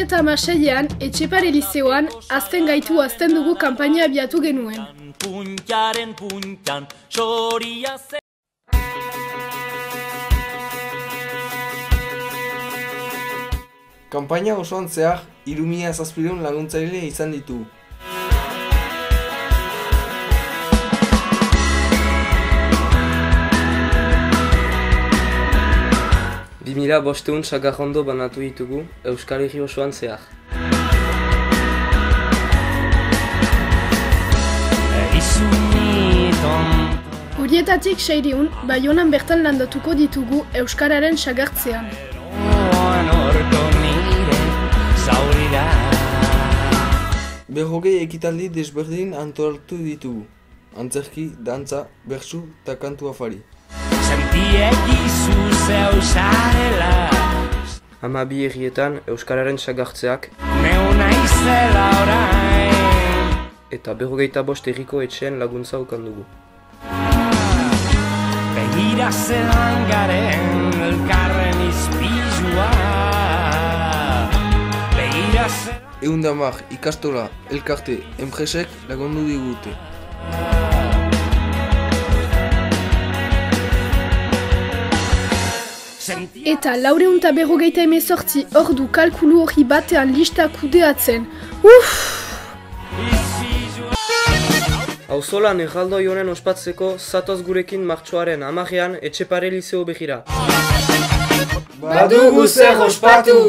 2006an, Etxepare Lizeoan, azten gaitu azten dugu kanpaina abiatu genuen. Kanpaina osoan zehar, 3700 laguntzaile izan ditu. Bimila bosteun sagarrondo banatu ditugu Euskal Herri osoan zehar. Horietatik 600, Baionan bertan landatuko ditugu Euskararen sagartzean. Berrogei ekitaldi desberdin antolatu ditugu. Antzerki, dantza, bertsu eta kantu afari. 12 herrietan Euskararen sagartzeak eta 45 herriko etxeen laguntza ukan dugu. Eundamar, ikastola, elkarte, enpresek lagundu digute. Eta 458 ordu kalkulu hori batean lista kudeatzen. Auzolan erraldoi honen ospatzeko zatoz gurekin martxoaren 10ean Etxepare Lizeo begira. Badugu zer ospatu!